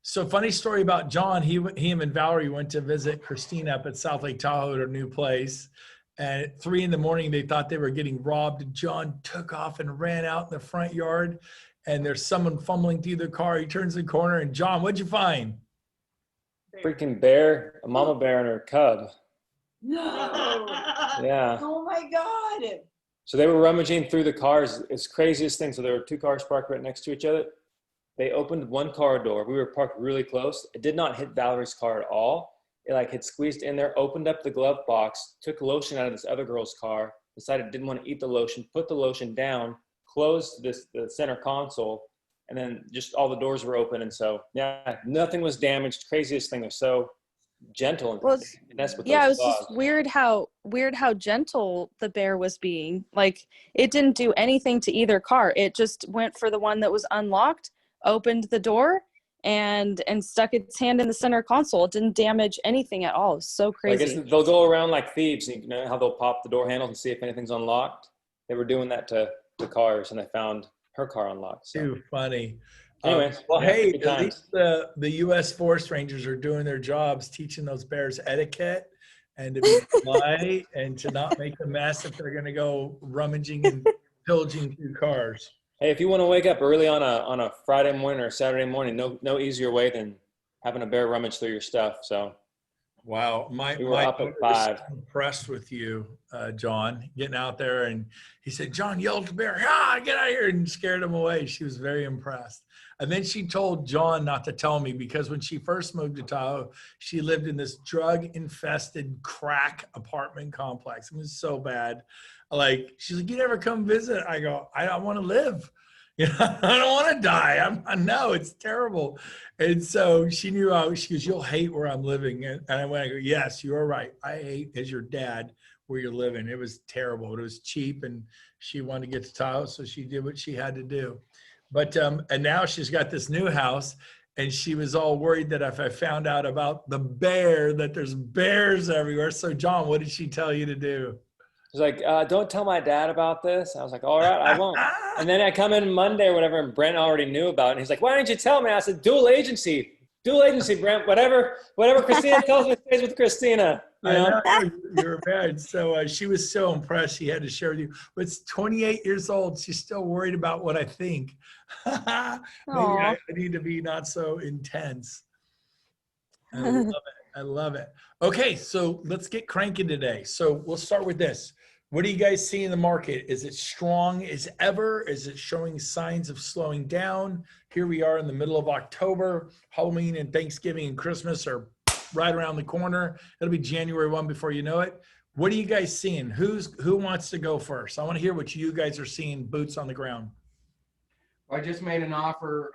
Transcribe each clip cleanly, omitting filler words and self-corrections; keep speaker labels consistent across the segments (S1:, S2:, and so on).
S1: So funny story about John. He him and Valerie went to visit Christina up at South Lake Tahoe at her new place. And at 3 a.m, they thought they were getting robbed. And John took off and ran out in the front yard. And there's someone fumbling through the car. He turns the corner and John, what'd you find?
S2: Freaking bear, a mama bear and her cub.
S3: No.
S2: Yeah.
S3: Oh my God.
S2: So they were rummaging through the cars. It's the craziest thing. So there were two cars parked right next to each other. They opened one car door. We were parked really close. It did not hit Valerie's car at all. It like had squeezed in there, opened up the glove box, took lotion out of this other girl's car, decided it didn't want to eat the lotion, put the lotion down, closed the center console, and then just all the doors were open. And so, yeah, nothing was damaged. Craziest thing. They're so gentle and finesse with
S4: yeah, it
S2: those
S4: was
S2: claws.
S4: just weird how gentle the bear was being. Like, it didn't do anything to either car. It just went for the one that was unlocked, opened the door, and stuck its hand in the center console. It didn't damage anything at all. It was so crazy.
S2: I guess they'll go around like thieves. You know how they'll pop the door handle and see if anything's unlocked? They were doing that to cars, and they found her car unlocked. So.
S1: Too funny.
S2: Anyways,
S1: well,
S2: yeah,
S1: hey,
S2: good
S1: at
S2: times.
S1: least the U.S. Forest Rangers are doing their jobs, teaching those bears etiquette and to be polite and to not make a mess if they're going to go rummaging and pillaging through cars.
S2: Hey, if you want to wake up early on a Friday morning or Saturday morning, no easier way than having a bear rummage through your stuff. So,
S1: wow,
S2: we were up at 5.
S1: So impressed with you, John, getting out there, and he said, "John, yelled at the bear, ah, get out of here," and scared him away. She was very impressed. And then she told John not to tell me because when she first moved to Tahoe, she lived in this drug-infested crack apartment complex. It was so bad. Like, she's like, "You never come visit." I go, "I don't want to live. You know, I don't want to die. I know it's terrible." And so she knew she goes, "You'll hate where I'm living." And I went, I go, "Yes, you are right. I hate as your dad where you're living. It was terrible. It was cheap, and she wanted to get to Tahoe, so she did what she had to do." But and now she's got this new house, and she was all worried that if I found out about the bear, that there's bears everywhere. So John, what did she tell you to do?
S2: She's like, "Don't tell my dad about this." I was like, "All right, I won't." And then I come in Monday or whatever, and Brent already knew about it. And he's like, "Why didn't you tell me?" I said, dual agency, Brent. Whatever Christina tells me stays with Christina. You know?
S1: I know, you're bad. So she was so impressed. She had to share with you. But it's 28 years old. She's still worried about what I think. Maybe I need to be not so intense. I love it. I love it. Okay, so let's get cranking today. So we'll start with this. What do you guys see in the market? Is it strong as ever? Is it showing signs of slowing down? Here we are in the middle of October. Halloween and Thanksgiving and Christmas are right around the corner. It'll be January 1 before you know it. What are you guys seeing? Who wants to go first? I want to hear what you guys are seeing, boots on the ground.
S5: I just made an offer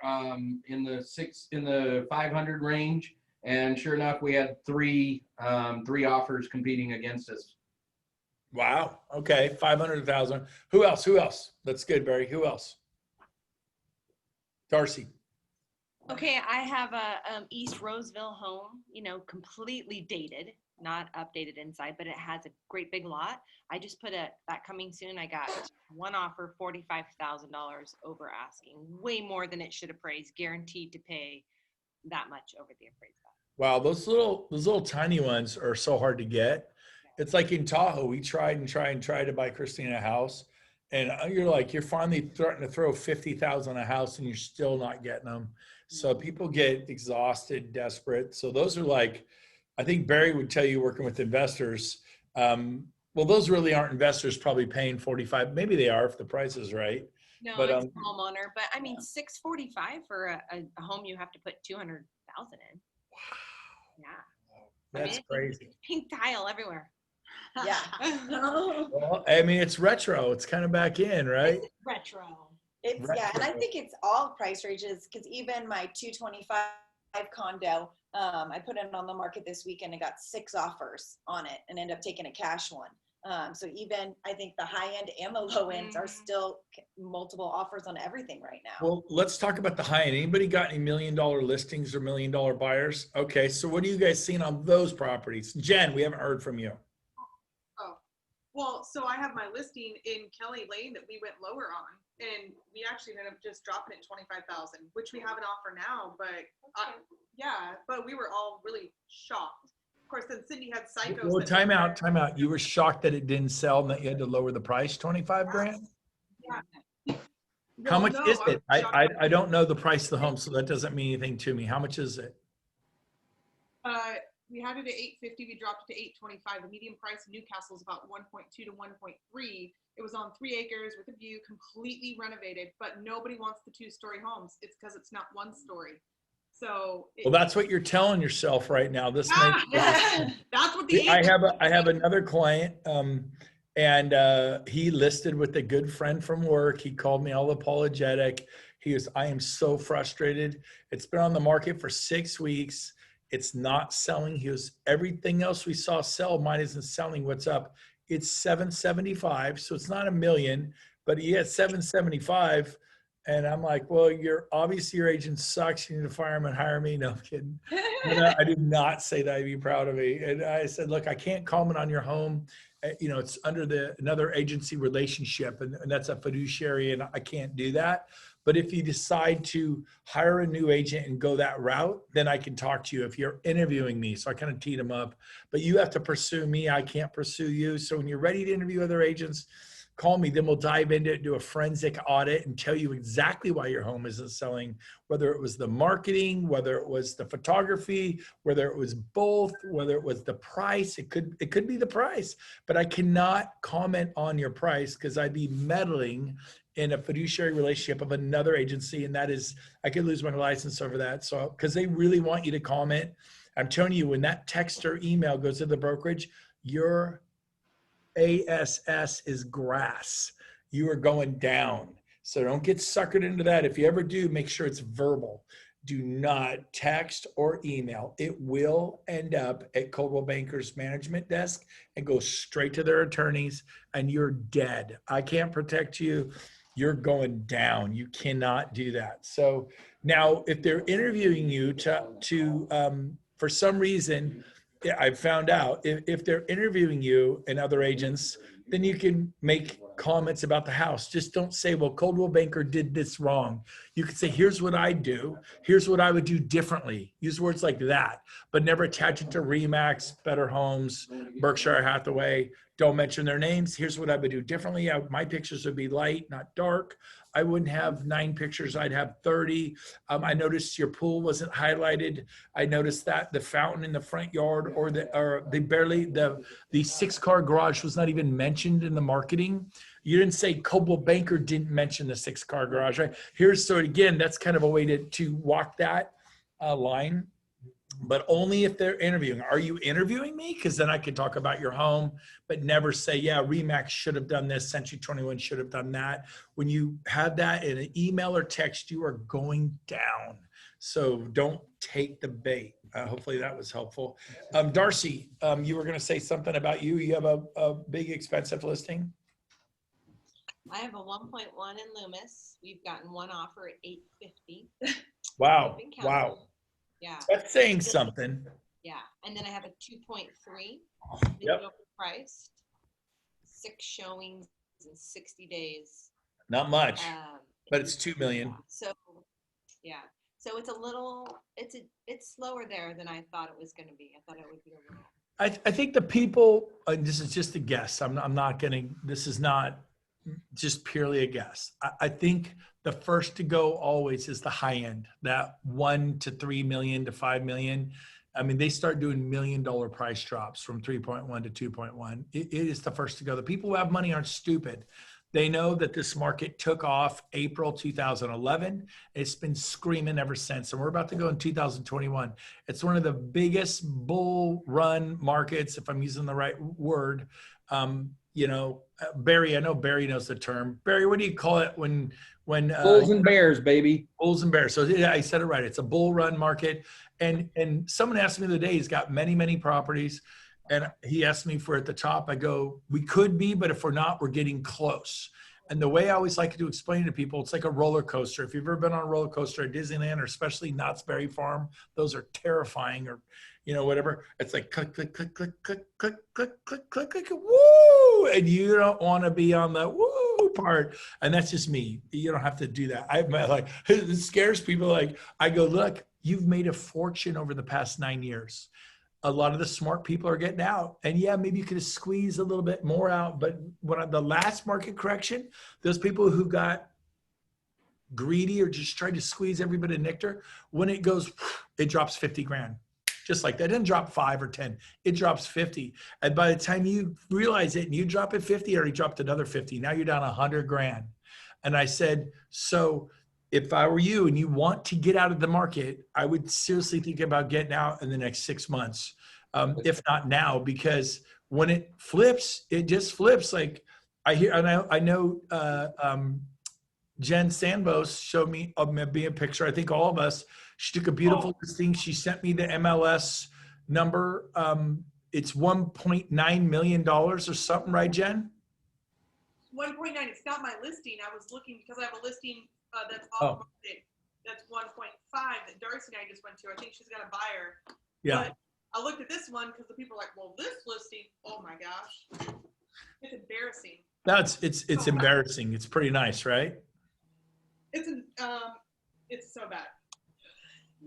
S5: in the 500 range, and sure enough, we had three offers competing against us.
S1: Wow. Okay. 500,000. Who else? That's good, Barry. Who else? Darcy.
S6: Okay, I have a East Roseville home, completely dated, not updated inside, but it has a great big lot. I just put that coming soon. I got one offer, $45,000 over asking, way more than it should appraise, guaranteed to pay that much over the appraised value.
S1: Wow, those little tiny ones are so hard to get. It's like in Tahoe, we tried to buy Christina a house, and you're finally threatening to throw 50,000 a house, and you're still not getting them. So people get exhausted, desperate. So those are like, I think Barry would tell you, working with investors. Well, those really aren't investors probably paying 45. Maybe they are if the price is right.
S6: No,
S1: but,
S6: it's a homeowner. But I mean, $645 for a home you have to put $200,000 in.
S1: Wow.
S6: Yeah.
S1: That's crazy.
S6: Pink tile everywhere.
S3: Yeah.
S1: Well, I mean, it's retro. It's kind of back in, right?
S6: It's retro.
S3: Yeah, and I think it's all price ranges, because even my 225 condo, I put it on the market this weekend and got 6 offers on it and ended up taking a cash one. So even I think the high end and the low ends are still multiple offers on everything right now.
S1: Well, let's talk about the high end. Anybody got any $1 million listings or $1 million buyers? Okay, so what are you guys seeing on those properties? Jen, we haven't heard from you.
S7: Oh, well, so I have my listing in Kelly Lane that we went lower on. and we actually ended up just dropping it 25,000, which we have an offer now. But yeah, but we were all really shocked. Of course, then Cindy had psychos.
S1: Well,
S7: that
S1: time
S7: were
S1: out,
S7: there.
S1: time out. You were shocked that it didn't sell and that you had to lower the price 25 grand?
S7: Yeah.
S1: How
S7: Well,
S1: much
S7: no,
S1: is
S7: I
S1: it?
S7: was shocked.
S1: I don't know the price of the home, so that doesn't mean anything to me. How much is it?
S7: We had it at 850. We dropped it to 825. The median price in Newcastle is about 1.2 to 1.3. It was on 3 acres with a view, completely renovated, but nobody wants the 2-story homes. It's because it's not 1 story. So
S1: Well, that's what you're telling yourself right now. This makes
S7: that's what the
S1: I have another client, and he listed with a good friend from work. He called me all apologetic. He goes, I am so frustrated. It's been on the market for 6 weeks. It's not selling. He goes, everything else we saw sell, mine isn't selling. What's up? It's 775, so it's not $1 million, but he had 775. And I'm like, well, obviously your agent sucks. You need to fire him and hire me. No, I'm kidding. But, I did not say that. I'd be proud of me. And I said, look, I can't comment on your home. It's under another agency relationship, and that's a fiduciary, and I can't do that. But if you decide to hire a new agent and go that route, then I can talk to you if you're interviewing me. So I kind of teed him up. But you have to pursue me. I can't pursue you. So when you're ready to interview other agents, call me. Then we'll dive into it, do a forensic audit, and tell you exactly why your home isn't selling, whether it was the marketing, whether it was the photography, whether it was both, whether it was the price. It could be the price, but I cannot comment on your price because I'd be meddling in a fiduciary relationship of another agency. And that is, I could lose my license over that. So, because they really want you to comment. I'm telling you, when that text or email goes to the brokerage, your ASS is grass. You are going down. So don't get suckered into that. If you ever do, make sure it's verbal. Do not text or email. It will end up at Coldwell Banker's management desk and go straight to their attorneys, and you're dead. I can't protect you. You're going down. You cannot do that. So now if they're interviewing you for some reason, I've found out if they're interviewing you and other agents, then you can make comments about the house. Just don't say, well, Coldwell Banker did this wrong. You could say, here's what I do. Here's what I would do differently. Use words like that, but never attach it to Remax, Better Homes, Berkshire Hathaway. Don't mention their names. Here's what I would do differently. My pictures would be light, not dark. I wouldn't have 9 pictures. I'd have 30. I noticed your pool wasn't highlighted. I noticed that the fountain in the front yard the 6-car garage was not even mentioned in the marketing. You didn't say Coldwell Banker didn't mention the 6-car garage, right? So again, that's kind of a way to walk that line, but only if they're interviewing. Are you interviewing me? Because then I can talk about your home, but never say, yeah, Remax should have done this. Century 21 should have done that. When you have that in an email or text, you are going down. So don't take the bait. Hopefully that was helpful. Darcy, you were going to say something about you. You have a big expensive listing?
S6: I have a 1.1 in Loomis. We've gotten one offer at 850.
S1: Wow.
S6: Been
S1: Wow.
S6: counting. Yeah.
S1: That's saying something.
S6: Yeah. And then I have a 2.3.
S1: Yep.
S6: Overpriced. 6 showings in 60 days.
S1: Not much, but it's 2 million.
S6: So, yeah. So it's a little, it's slower there than I thought it was going to be. I thought it would be a little.
S1: I think the people, this is just a guess. This is not just purely a guess. I think the first to go always is the high end, that 1 to 3 million to 5 million. I mean, they start doing $1 million price drops from 3.1 to 2.1. It is the first to go. The people who have money aren't stupid. They know that this market took off April 2011. It's been screaming ever since. And we're about to go in 2021. It's one of the biggest bull run markets, if I'm using the right word. Barry, I know Barry knows the term. Barry, what do you call it when
S5: Bulls and bears, baby.
S1: Bulls and bears. So yeah, I said it right. It's a bull run market. And someone asked me the other day, he's got many, many properties. And he asked me for at the top. I go, we could be, but if we're not, we're getting close. And the way I always like to explain to people, it's like a roller coaster. If you've ever been on a roller coaster at Disneyland, or especially Knott's Berry Farm, those are terrifying, or whatever. It's like click, click, click, click, click, click, click, click, click, click, woo! woo, and you don't want to be on the woo part. And that's just me. You don't have to do that. I'm like, it scares people. Like, I go, look, you've made a fortune over the past 9 years. A lot of the smart people are getting out, and yeah, maybe you could squeeze a little bit more out. But when the last market correction, those people who got greedy or just tried to squeeze every bit of nectar, when it goes, it drops 50 grand. Just like that. It didn't drop 5 or 10. It drops 50. And by the time you realize it and you drop it 50, it already dropped another 50. Now you're down 100 grand. And I said, so if I were you and you want to get out of the market, I would seriously think about getting out in the next 6 months, if not now, because when it flips, it just flips. Like I hear, and I know Jen Sandbos showed me a picture. I think all of us. She took a beautiful listing. She sent me the MLS number. It's $1.9 million or something, right, Jen?
S7: 1.9. It's not my listing. I was looking because I have a listing that's off market. That's 1.5 that Darcy and I just went to. I think she's got a buyer.
S1: Yeah.
S7: But I looked at this one because the people are like, well, this listing, oh my gosh, it's embarrassing.
S1: No, it's embarrassing. It's pretty nice, right?
S7: It's so bad.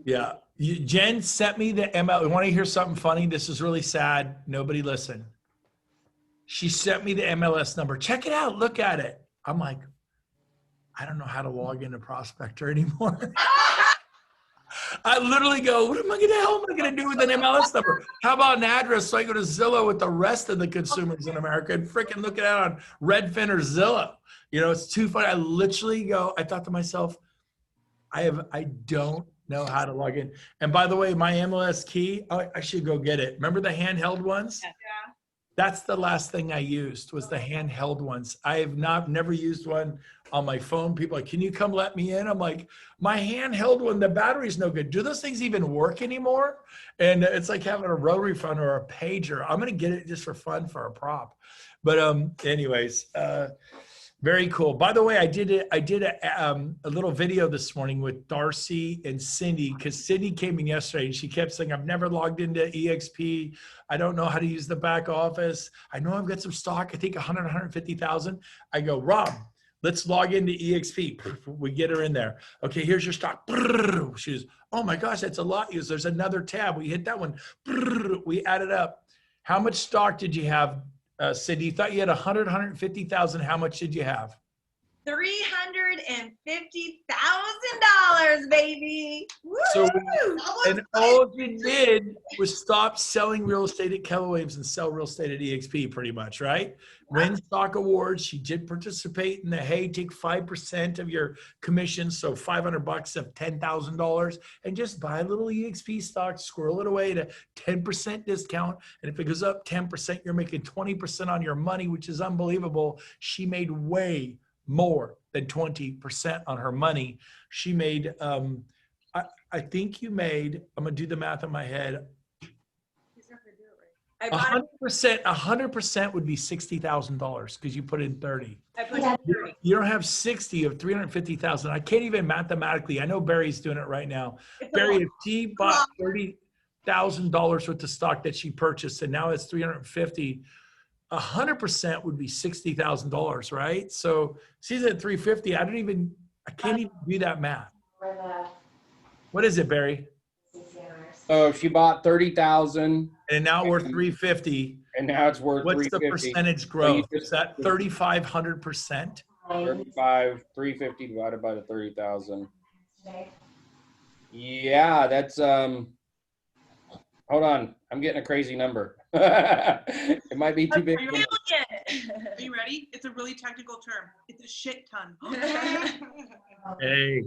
S1: Yeah. Jen sent me the ML. You want to hear something funny? This is really sad. Nobody listen. She sent me the MLS number. Check it out. Look at it. I'm like, I don't know how to log into Prospector anymore. I literally go, what am I going to hell am I going to do with an MLS number? How about an address so I go to Zillow with the rest of the consumers in America and freaking look at it on Redfin or Zillow? You know, it's too funny. I literally go, I thought to myself, I don't know how to log in. And by the way, my MLS key, I should go get it. Remember the handheld ones?
S7: Yeah.
S1: That's the last thing I used was the handheld ones. I have never used one on my phone. People are like, can you come let me in? I'm like, my handheld one, the battery's no good. Do those things even work anymore? And it's like having a rotary phone or a pager. I'm going to get it just for fun for a prop. But anyways, very cool. By the way, I did a little video this morning with Darcy and Cindy because Cindy came in yesterday and she kept saying, I've never logged into EXP. I don't know how to use the back office. I know I've got some stock. I think 150,000. I go, Rob, let's log into EXP. We get her in there. Okay, here's your stock. She goes, oh my gosh, that's a lot. There's another tab. We hit that one. We added up. How much stock did you have? Cindy, you thought you had 150,000. How much did you have?
S3: $350,000, baby. Woo!
S1: So, and all you did was stop selling real estate at Keller Williams and sell real estate at EXP, pretty much, right? Win stock awards. She did participate in the take 5% of your commission, so $500 of $10,000, and just buy a little EXP stock, squirrel it away to 10% discount. And if it goes up 10%, you're making 20% on your money, which is unbelievable. She made way more than 20% on her money. She made, I think you made, I'm gonna do the math in my head.
S7: He's not gonna do it right.
S1: 100% would be $60,000 because you put in 30.
S3: I put in 30.
S1: You don't have 60 of 350,000. I can't even mathematically. I know Barry's doing it right now. Barry, if she bought $30,000 worth of stock that she purchased and now it's 350, 100% would be $60,000, right? So she's at 350. I can't even do that math. What is it, Barry?
S5: So she bought 30,000,
S1: And now we're 350.
S5: and now it's worth
S1: What's the
S5: 350.
S1: percentage growth? Is that 3,500%?
S5: 350 divided by the 30,000. Yeah, that's hold on, I'm getting a crazy number. It might be too big.
S7: Are you ready? It's a really technical term. It's a shit ton.
S1: Hey,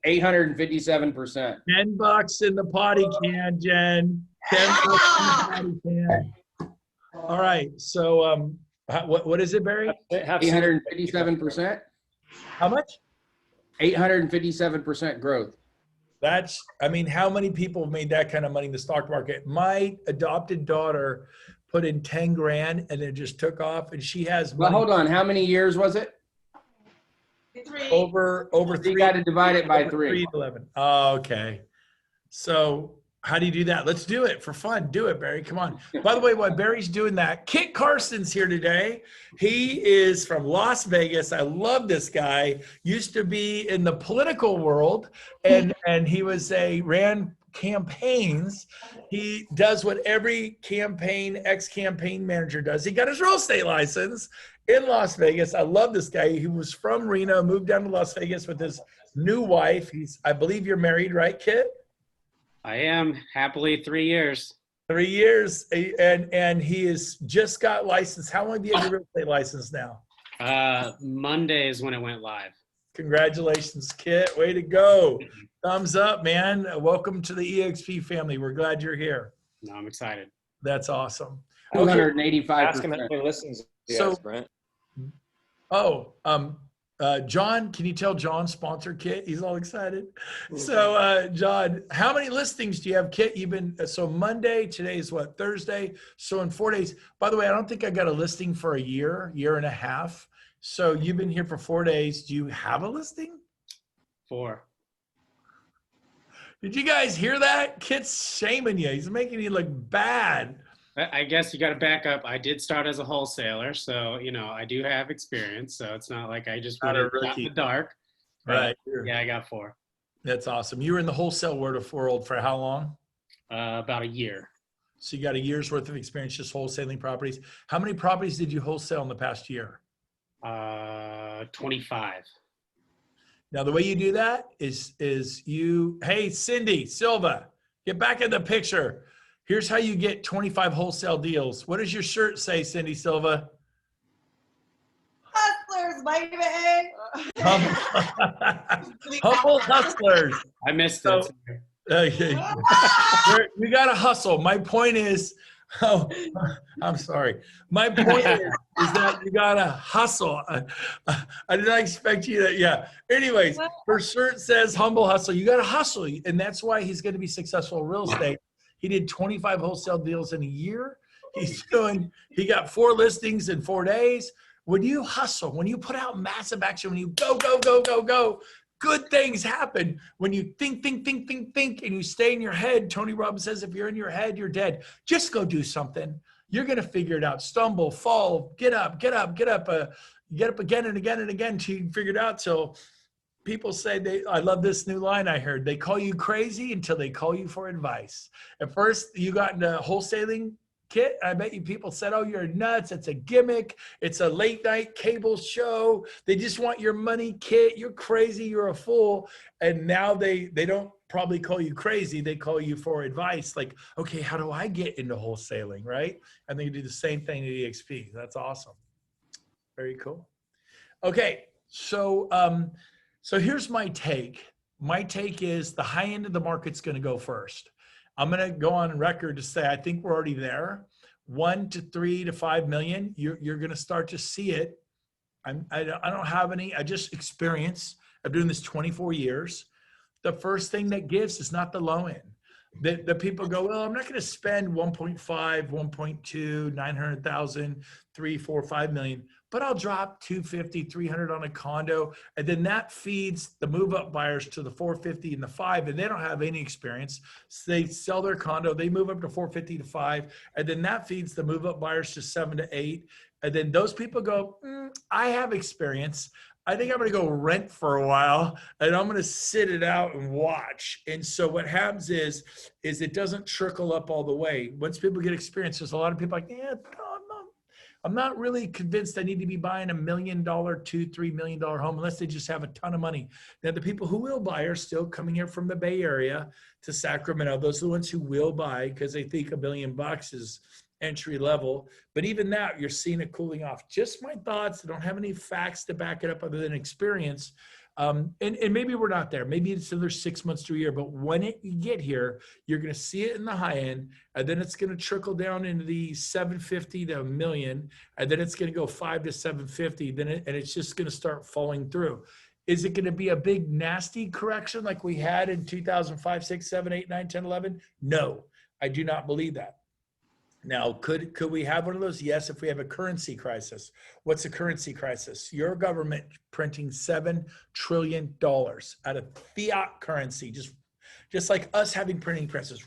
S5: 857%.
S1: $10 in the potty can, Jen. $10 in the potty can. All right. So, what is it, Barry?
S5: 857%.
S1: How much?
S5: 857% growth.
S1: How many people have made that kind of money in the stock market? My adopted daughter put in 10 grand and it just took off, and she has
S5: Well,
S1: money
S5: hold on. How many years was it?
S1: over
S5: You got to divide it by 3.
S1: 11. Oh, okay. So How do you do that? Let's do it for fun. Do it, Barry. Come on. By the way, while Barry's doing that, Kit Carson's here today. He is from Las Vegas. I love this guy. Used to be in the political world, and he ran campaigns. He does what every ex-campaign manager does. He got his real estate license in Las Vegas. I love this guy. He was from Reno, moved down to Las Vegas with his new wife. I believe you're married, right, Kit?
S8: I am happily 3 years.
S1: 3 years, and he has just got licensed. How long do you have your real estate license now?
S8: Monday is when it went live.
S1: Congratulations, Kit. Way to go. Thumbs up, man. Welcome to the EXP family. We're glad you're here.
S8: No, I'm excited.
S1: That's awesome.
S5: 285%.
S2: How many listings do you
S1: So-
S2: have, Brent?
S1: John, can you tell John sponsor Kit? He's all excited. So, John, how many listings do you have, Kit? So Monday, today is what, Thursday? So in 4 days, by the way, I don't think I got a listing for a year and a half. So you've been here for 4 days. Do you have a listing?
S8: 4.
S1: Did you guys hear that? Kit's shaming you. He's making you look bad.
S8: I guess you got to back up. I did start as a wholesaler, so I do have experience. So it's not like I just
S1: Not
S8: went
S1: a
S8: in
S1: rookie.
S8: the dark.
S1: Right.
S8: Yeah, I got 4.
S1: That's awesome. You were in the wholesale world for how long?
S8: About a year.
S1: So you got a year's worth of experience just wholesaling properties. How many properties did you wholesale in the past year?
S8: 25.
S1: Now, the way you do that is hey, Cindy Silva, get back in the picture. Here's how you get 25 wholesale deals. What does your shirt say, Cindy Silva?
S3: Hustlers, baby.
S1: Humble hustlers.
S8: I missed
S1: So-
S8: it.
S1: Okay. We got to hustle. My point is, I'm sorry. My point is that you got to hustle. I did not expect you to, yeah. Anyways, her shirt says humble hustle. You got to hustle. And that's why he's going to be successful in real estate. He did 25 wholesale deals in a year. He got 4 listings in 4 days. When you hustle, when you put out massive action, when you go, good things happen. When you think, and you stay in your head. Tony Robbins says, if you're in your head, you're dead. Just go do something. You're going to figure it out. Stumble, fall, get up again and again and again till you figure it out. Till people say I love this new line I heard. They call you crazy until they call you for advice. At first, you got into wholesaling, Kit. I bet you people said, oh, you're nuts. It's a gimmick. It's a late night cable show. They just want your money, Kit. You're crazy. You're a fool. And now they don't probably call you crazy. They call you for advice. Like, okay, how do I get into wholesaling, right? And they do the same thing at EXP. That's awesome. Very cool. Okay, so here's my take. My take is the high end of the market's going to go first. I'm going to go on record to say I think we're already there. 1 to 3 to 5 million. You're going to start to see it. I don't have any. I just experience. I'm doing this 24 years. The first thing that gives is not the low end. The people go, well, I'm not going to spend 1.5, 1.2, 900,000, 3, 4, 5 million, but I'll drop 250, 300 on a condo. And then that feeds the move up buyers to the 450 and the 5, and they don't have any experience. So they sell their condo, they move up to 450 to 5, and then that feeds the move up buyers to 7 to 8. And then those people go, I have experience. I think I'm going to go rent for a while and I'm going to sit it out and watch. And so what happens is it doesn't trickle up all the way. Once people get experience, there's a lot of people like, I'm not really convinced I need to be buying $1 million, $2-3 million home unless they just have a ton of money. Now, the people who will buy are still coming here from the Bay Area to Sacramento. Those are the ones who will buy because they think $1 billion is entry level. But even that, you're seeing it cooling off. Just my thoughts. I don't have any facts to back it up other than experience. And maybe we're not there. Maybe it's another 6 months to a year. But when you get here, you're going to see it in the high end. And then it's going to trickle down into the 750 to $1 million. And then it's going to go 5 to 750. And it's just going to start falling through. Is it going to be a big, nasty correction like we had in 2005, 6, 7, 8, 9, 10, 11? No, I do not believe that. Now, could we have one of those? Yes, if we have a currency crisis. What's a currency crisis? Your government printing $7 trillion out of fiat currency, just like us having printing presses.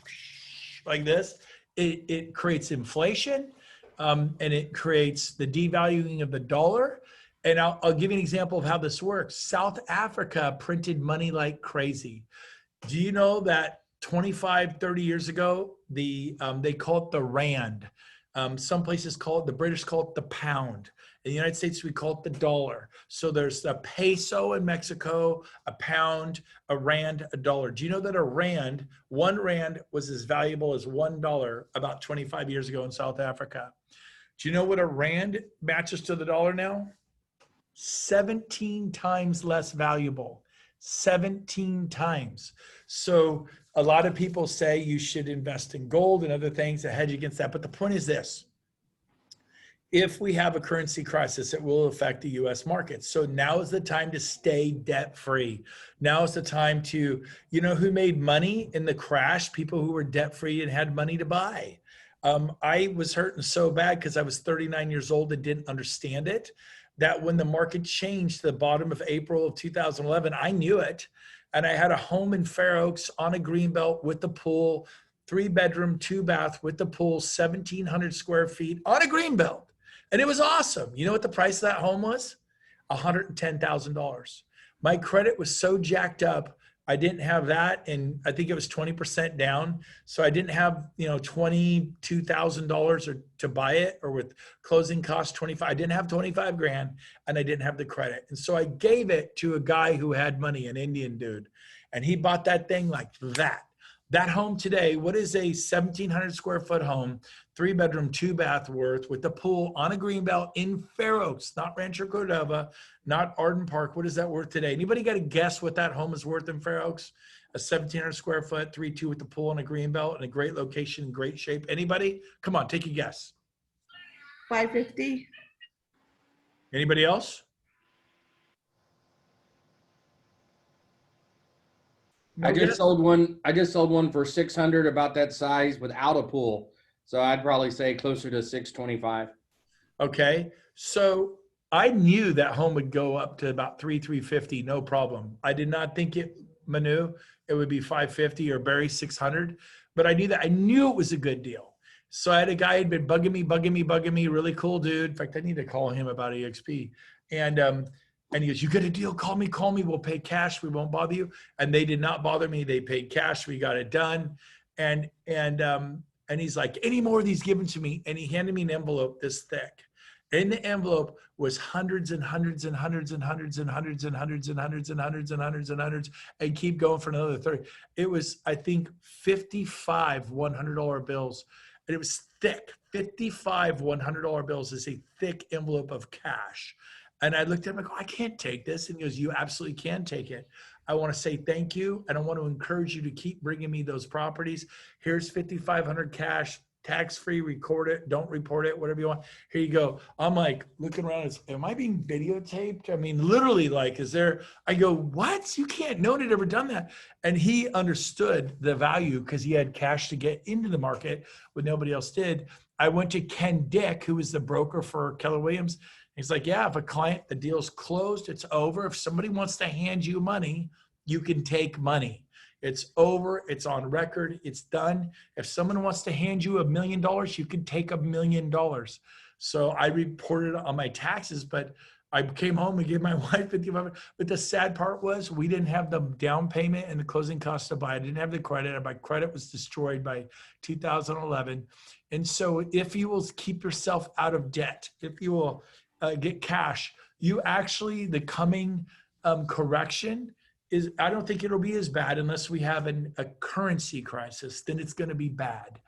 S1: like this, it creates inflation, and it creates the devaluing of the dollar. And I'll give you an example of how this works. South Africa printed money like crazy. Do you know that 25, 30 years ago, they call it the rand. Some places call it, the British call it the pound. In the United States, we call it the dollar. So there's a peso in Mexico, a pound, a rand, a dollar. Do you know that one rand was as valuable as $1 about 25 years ago in South Africa? Do you know what a rand matches to the dollar now? 17 times less valuable. 17 times. So a lot of people say you should invest in gold and other things to hedge against that. But the point is this: if we have a currency crisis, it will affect the US markets. So now is the time to stay debt free. Now is the time to, you know, who made money in the crash? People who were debt free and had money to buy. I was hurting so bad because I was 39 years old and didn't understand it, that when the market changed to the bottom of April of 2011, I knew it. And I had a home in Fair Oaks on a greenbelt with the pool, 3-bedroom, 2-bath with the pool, 1,700 square feet on a greenbelt. And it was awesome. You know what the price of that home was? $110,000. My credit was so jacked up, I didn't have that, and I think it was 20% down. So I didn't have, you know, $22,000 or to buy it, or with closing costs 25. I didn't have 25 grand, and I didn't have the credit. And so I gave it to a guy who had money, an Indian dude, and he bought that thing like that. That home today, what is a 1,700 square foot home, 3-bedroom, 2-bath worth with the pool on a greenbelt in Fair Oaks, not Rancho Cordova, not Arden Park. What is that worth today? Anybody got to guess what that home is worth in Fair Oaks? A 1,700 square foot, 3-2 with the pool on a greenbelt in a great location, great shape. Anybody? Come on, take a guess.
S9: 550.
S1: Anybody else? No
S5: I just
S1: guess?
S5: sold one for 600, about that size, without a pool. So I'd probably say closer to 625.
S1: Okay. So I knew that home would go up to about 350, no problem. I did not think it would be 550 or Barry 600, but I knew it was a good deal. So I had a guy who'd been bugging me, really cool dude. In fact, I need to call him about EXP. And he goes, "You get a deal, call me, we'll pay cash, we won't bother you." And they did not bother me. They paid cash, we got it done. And he's like, "Any more of these given to me?" And he handed me an envelope this thick. In the envelope was hundreds and hundreds and hundreds and hundreds and hundreds and hundreds and hundreds and hundreds and hundreds and hundreds, and keep going for another 30. It was, I think, 55 $100 bills. And it was thick. 55 $100 bills is a thick envelope of cash. And I looked at him, I go, "I can't take this." And he goes, "You absolutely can take it. I want to say thank you. And I want to encourage you to keep bringing me those properties. Here's 5,500 cash, tax-free, record it, don't report it, whatever you want. Here you go." I'm like looking around, am I being videotaped? I mean, literally, like, I go, "What? You can't, no one had ever done that." And he understood the value because he had cash to get into the market when nobody else did. I went to Ken Dick, who was the broker for Keller Williams. He's like, "Yeah, if a client, the deal's closed, it's over. If somebody wants to hand you money, you can take money. It's over. It's on record. It's done. If someone wants to hand you $1 million, you can take $1 million." So I reported on my taxes, but I came home and gave my wife $5,500. But the sad part was we didn't have the down payment and the closing costs to buy. I didn't have the credit. And my credit was destroyed by 2011. And so if you will keep yourself out of debt, if you will get cash, you actually, the coming correction is, I don't think it'll be as bad unless we have a currency crisis. Then it's going to be bad.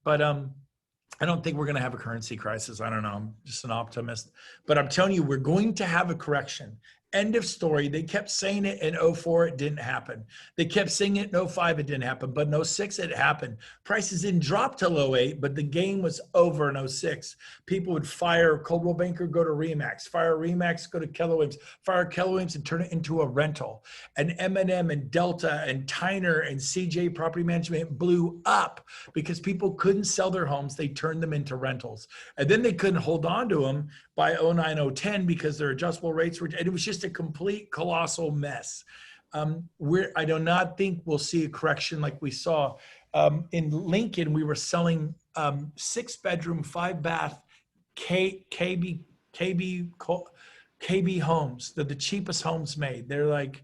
S1: But I don't think we're going to have a currency crisis. I don't know. I'm just an optimist. But I'm telling you, we're going to have a correction. End of story. They kept saying it in 04, it didn't happen. They kept saying it in 05, it didn't happen. But in 06, it happened. Prices didn't drop to low 8, but the game was over in 06. People would fire Coldwell Banker, go to Remax, fire Remax, go to Keller Williams, fire Keller Williams and turn it into a rental. And M&M and Delta and Tyner and CJ Property Management blew up because people couldn't sell their homes. They turned them into rentals. And then they couldn't hold on to them by 09, 010 because their adjustable rates were, and it was just a complete colossal mess. I do not think we'll see a correction like we saw. In Lincoln, we were selling 6-bedroom, 5-bath KB homes. They're the cheapest homes made. They're like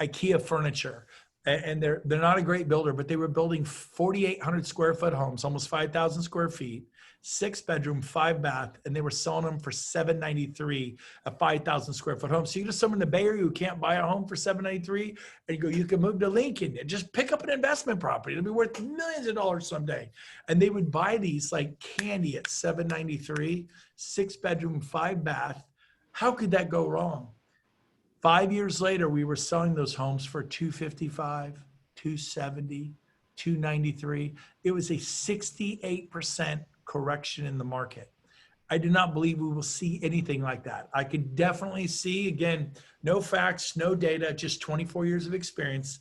S1: IKEA furniture. And they're not a great builder, but they were building 4,800 square foot homes, almost 5,000 square feet, 6-bedroom, 5-bath, and they were selling them for $793 a 5,000 square foot home. So you just someone in the Bay Area who can't buy a home for $793, and you go, you can move to Lincoln and just pick up an investment property. It'll be worth millions of dollars someday. And they would buy these like candy at $793, 6-bedroom, 5-bath. How could that go wrong? 5 years later, we were selling those homes for $255, $270, $293. It was a 68% correction in the market. I do not believe we will see anything like that. I could definitely see, again, no facts, no data, just 24 years of experience.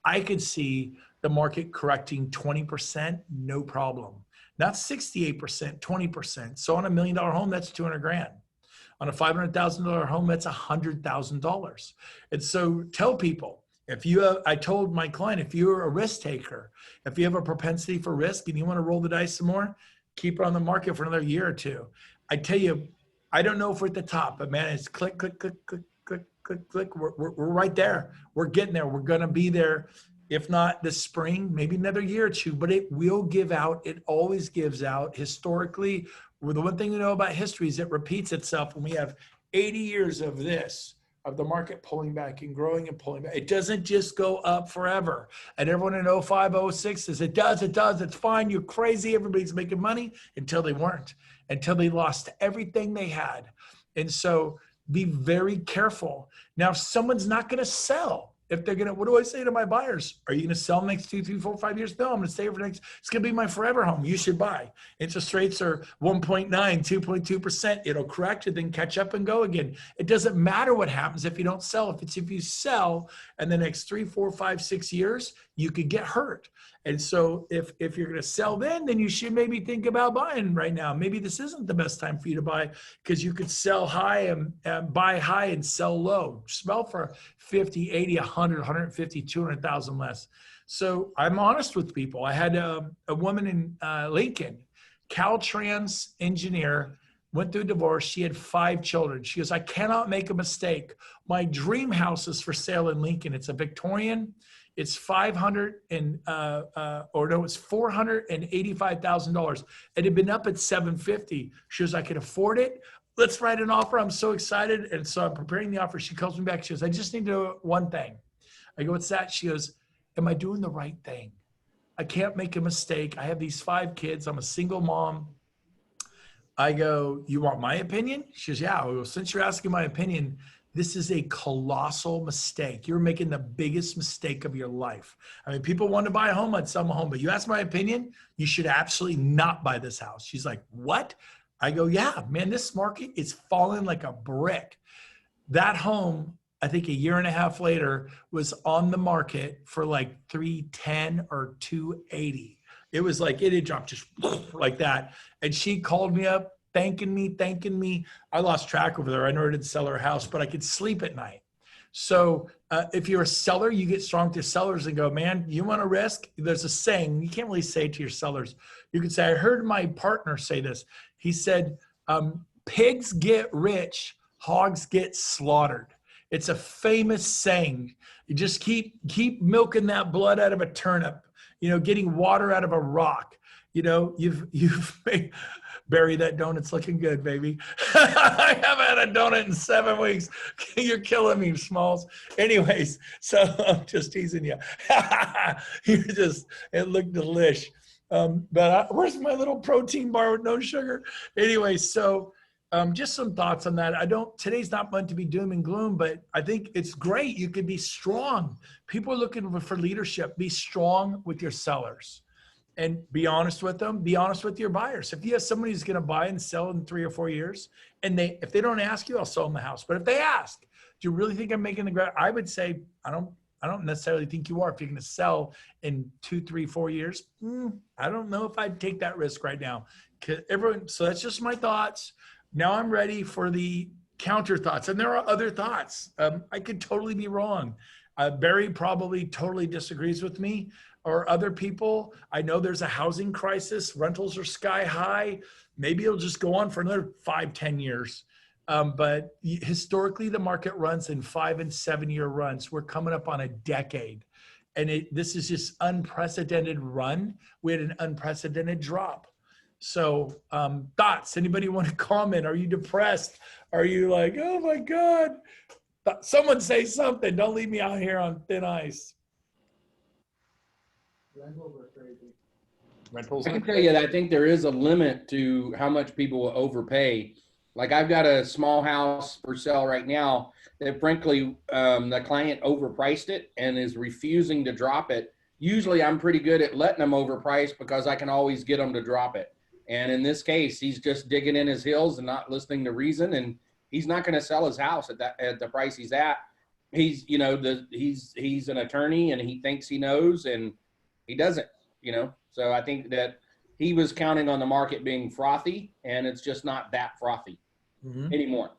S1: I could see the market correcting 20%, no problem. Not 68%, 20%. So on $1 million home, that's 200 grand. On a $500,000 home, that's $100,000. And so tell people, I told my client, if you're a risk taker, if you have a propensity for risk and you want to roll the dice some more, keep it on the market for another year or two. I tell you, I don't know if we're at the top, but man, it's click, click, click, click, click, click, click. We're right there. We're getting there. We're going to be there. If not this spring, maybe another year or two, but it will give out. It always gives out. Historically, the one thing we know about history is it repeats itself when we have 80 years of this, of the market pulling back and growing and pulling back. It doesn't just go up forever. And everyone in 05, 06 says, it does, it's fine, you're crazy, everybody's making money, until they weren't, until they lost everything they had. And so be very careful. Now, if someone's not going to sell, if they're going to, what do I say to my buyers? Are you going to sell next 2, 3, 4, 5 years? No, I'm going to stay here for next. It's going to be my forever home. You should buy. Interest rates are 1.9, 2.2%. It'll correct it, then catch up and go again. It doesn't matter what happens if you don't sell. If you sell in the next 3, 4, 5, 6 years, you could get hurt. And so if you're going to sell then you should maybe think about buying right now. Maybe this isn't the best time for you to buy, because you could sell high and buy high and sell low. Sell for 50, 80, 100, 150, 200,000 less. So I'm honest with people. I had a woman in Lincoln, Caltrans engineer, went through a divorce. She had 5 children. She goes, I cannot make a mistake. My dream house is for sale in Lincoln. It's a Victorian. It's $485,000. It had been up at $750,000. She goes, I can afford it. Let's write an offer. I'm so excited. And so I'm preparing the offer. She calls me back. She goes, I just need to know one thing. I go, what's that? She goes, am I doing the right thing? I can't make a mistake. I have these 5 kids. I'm a single mom. I go, you want my opinion? She goes, yeah. I go, since you're asking my opinion, this is a colossal mistake. You're making the biggest mistake of your life. I mean, people want to buy a home, I'd sell a home, but you ask my opinion, you should absolutely not buy this house. She's like, what? I go, yeah, man, this market is falling like a brick. That home, I think a year and a half later, was on the market for like $310 or $280. It was like, it had dropped just like that. And she called me up, thanking me. I lost track over there. I know I didn't sell her house, but I could sleep at night. So if you're a seller, you get strong to sellers and go, man, you want to risk? There's a saying, you can't really say it to your sellers. You can say, I heard my partner say this. He said, pigs get rich, hogs get slaughtered. It's a famous saying. You just keep milking that blood out of a turnip, getting water out of a rock. You've made, Barry, that donut's looking good, baby. I haven't had a donut in 7 weeks. You're killing me, Smalls. Anyways, so I'm just teasing you. It looked delish. But where's my little protein bar with no sugar? Anyway, so just some thoughts on that. Today's not meant to be doom and gloom, but I think it's great. You can be strong. People are looking for leadership. Be strong with your sellers. And be honest with them. Be honest with your buyers. If you have somebody who's going to buy and sell in 3 or 4 years, and if they don't ask you, I'll sell them the house. But if they ask, do you really think I'm making the grad? I would say I don't necessarily think you are. If you're going to sell in 2, 3, 4 years, I don't know if I'd take that risk right now. So that's just my thoughts. Now I'm ready for the counter thoughts, and there are other thoughts. I could totally be wrong. Barry probably totally disagrees with me, or other people. I know there's a housing crisis. Rentals are sky high. Maybe it'll just go on for another 5-10 years. But historically, the market runs in 5 and 7 year runs. We're coming up on a decade. And this is just unprecedented run. We had an unprecedented drop. So thoughts, anybody want to comment? Are you depressed? Are you like, oh my God? Someone say something. Don't leave me out here on thin ice. Rentals are crazy. Rentals.
S5: I can tell you that I think there is a limit to how much people will overpay. Like I've got a small house for sale right now that frankly, the client overpriced it and is refusing to drop it. Usually I'm pretty good at letting them overprice because I can always get them to drop it. And in this case, he's just digging in his heels and not listening to reason. And he's not going to sell his house at the price he's at. He's, you know, he's an attorney and he thinks he knows and he doesn't, you know? So I think that he was counting on the market being frothy and it's just not that frothy anymore.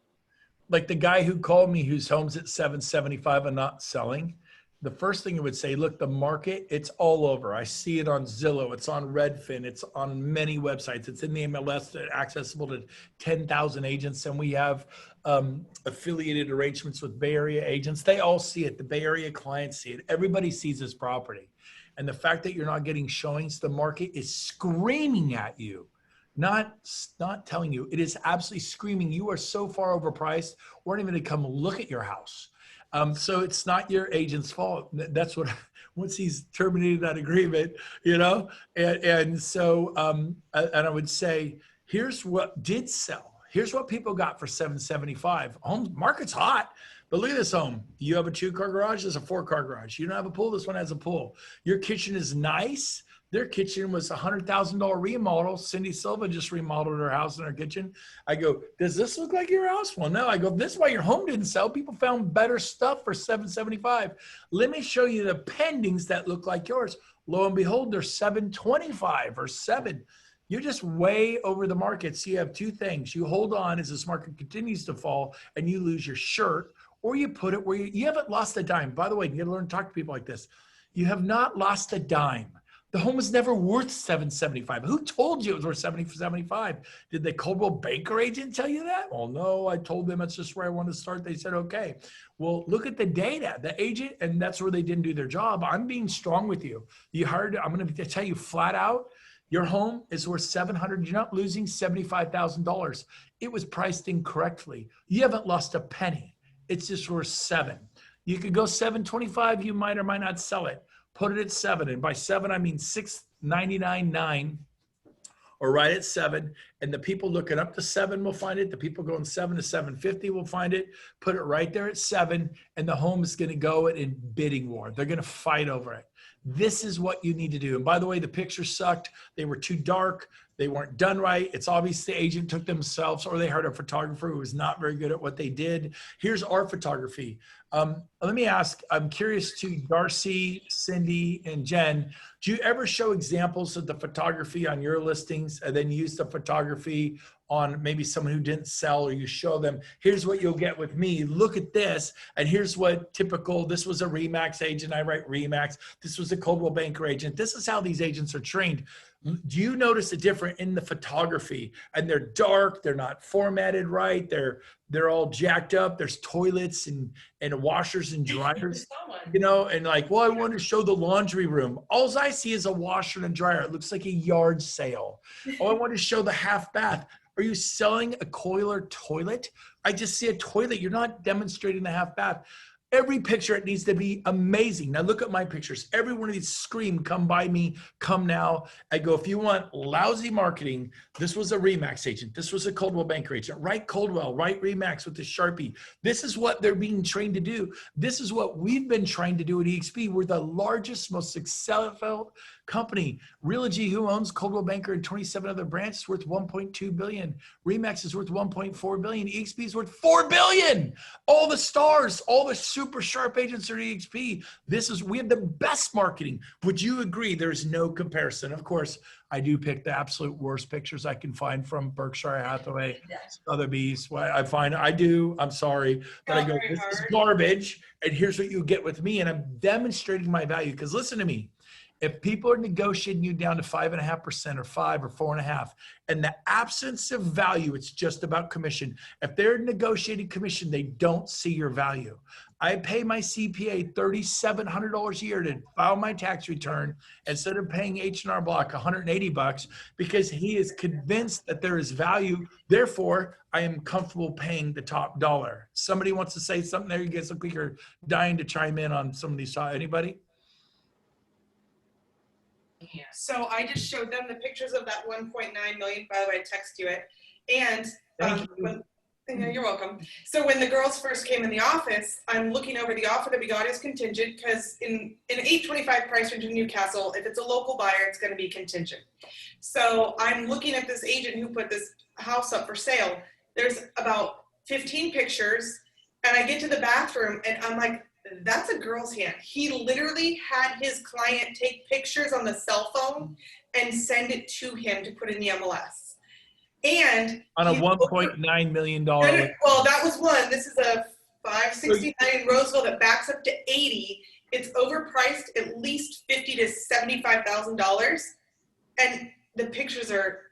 S1: Like the guy who called me whose home's at 775 and not selling, the first thing I would say, look, the market, it's all over. I see it on Zillow, it's on Redfin, it's on many websites. It's in the MLS, accessible to 10,000 agents. And we have affiliated arrangements with Bay Area agents. They all see it. The Bay Area clients see it. Everybody sees this property. And the fact that you're not getting showings, the market is screaming at you. Not telling you. It is absolutely screaming. You are so far overpriced. We're not even going to come look at your house. So it's not your agent's fault. That's what, once he's terminated that agreement, you know? And so, and I would say, here's what did sell. Here's what people got for $775. Home market's hot. But look at this home. You have a 2-car garage, there's a 4-car garage. You don't have a pool, this one has a pool. Your kitchen is nice. Their kitchen was a $100,000 remodel. Cindy Silva just remodeled her house and her kitchen. I go, does this look like your house? Well, no. I go, this is why your home didn't sell. People found better stuff for $775. Let me show you the pendings that look like yours. Lo and behold, they're $725 or $7. You're just way over the market. So you have two things. You hold on as this market continues to fall and you lose your shirt, or you put it where you haven't lost a dime. By the way, you got to learn to talk to people like this. You have not lost a dime. The home was never worth $775. Who told you it was worth $775? Did the Coldwell Banker agent tell you that? Well, no, I told them that's just where I want to start. They said, okay. Well, look at the data. The agent, and that's where they didn't do their job. I'm being strong with you. I'm going to tell you flat out, your home is worth $700. You're not losing $75,000. It was priced incorrectly. You haven't lost a penny. It's just worth $7. You could go $725. You might or might not sell it. Put it at $7. And by $7, I mean $699.9 or right at $7. And the people looking up to $7 will find it. The people going $7 to $750 will find it. Put it right there at $7. And the home is going to go in bidding war. They're going to fight over it. This is what you need to do. And by the way, the pictures sucked. They were too dark. They weren't done right. It's obvious the agent took themselves, or they hired a photographer who was not very good at what they did. Here's our photography. Let me ask, I'm curious to Darcy, Cindy, and Jen, do you ever show examples of the photography on your listings and then use the photography on maybe someone who didn't sell, or you show them, here's what you'll get with me. Look at this. And here's what typical, this was a RE/MAX agent. I write RE/MAX. This was a Coldwell Banker agent. This is how these agents are trained. Do you notice a difference in the photography? And they're dark, they're not formatted right, they're all jacked up. There's toilets and washers and dryers, you know, and like, well, I want to show the laundry room. All I see is a washer and dryer. It looks like a yard sale. Oh, I want to show the half bath. Are you selling a Kohler toilet? I just see a toilet. You're not demonstrating the half bath. Every picture, it needs to be amazing. Now look at my pictures. Every one of these scream, come by me, come now. I go, if you want lousy marketing, this was a RE/MAX agent. This was a Coldwell Banker agent. Write Coldwell, write RE/MAX with the Sharpie. This is what they're being trained to do. This is what we've been trying to do at EXP. We're the largest, most successful company. Realogy, who owns Coldwell Banker and 27 other branches, worth $1.2 billion. RE/MAX is worth $1.4 billion. EXP is worth $4 billion. All the stars, all the super super sharp agents at EXP. We have the best marketing. Would you agree? There's no comparison. Of course, I do pick the absolute worst pictures I can find from Berkshire Hathaway, Sotheby's. What I find, I'm sorry, but I go, this is garbage. And here's what you get with me. And I'm demonstrating my value. Because listen to me. If people are negotiating you down to 5.5% or 5 or 4.5, and the absence of value, it's just about commission. If they're negotiating commission, they don't see your value. I pay my CPA $3,700 a year to file my tax return instead of paying H&R Block $180 because he is convinced that there is value. Therefore, I am comfortable paying the top dollar. Somebody wants to say something there? You guys look like you're dying to chime in on some of these. Anybody?
S10: So I just showed them the pictures of that 1.9 million. By the way, I text you it. And you're welcome. So when the girls first came in the office, I'm looking over the offer that we got is contingent because in an 825 price range in Newcastle, if it's a local buyer, it's going to be contingent. So I'm looking at this agent who put this house up for sale. There's about 15 pictures, and I get to the bathroom, and I'm like, that's a girl's hand. He literally had his client take pictures on the cell phone and send it to him to put in the MLS. And
S1: on a $1.9 million.
S10: Well, that was one. This is a 569 in Roseville that backs up to 80. It's overpriced at least $50,000 to $75,000, and the pictures are.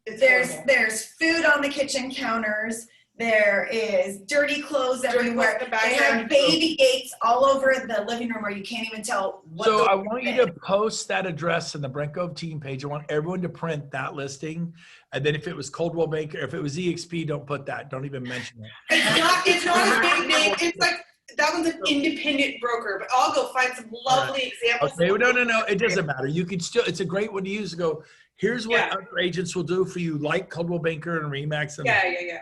S3: There's food on the kitchen counters. There is dirty clothes everywhere. They have baby gates all over the living room where you can't even tell what.
S1: So I want you to post that address in the Brent Gove team page. I want everyone to print that listing. And then if it was Coldwell Banker, if it was EXP, don't put that. Don't even mention it.
S10: It's not a big name. It's like, that one's an independent broker, but I'll go find some lovely examples.
S1: Okay, no. It doesn't matter. You can still, it's a great one to use to go, here's what other agents will do for you, like Coldwell Banker and Remax. And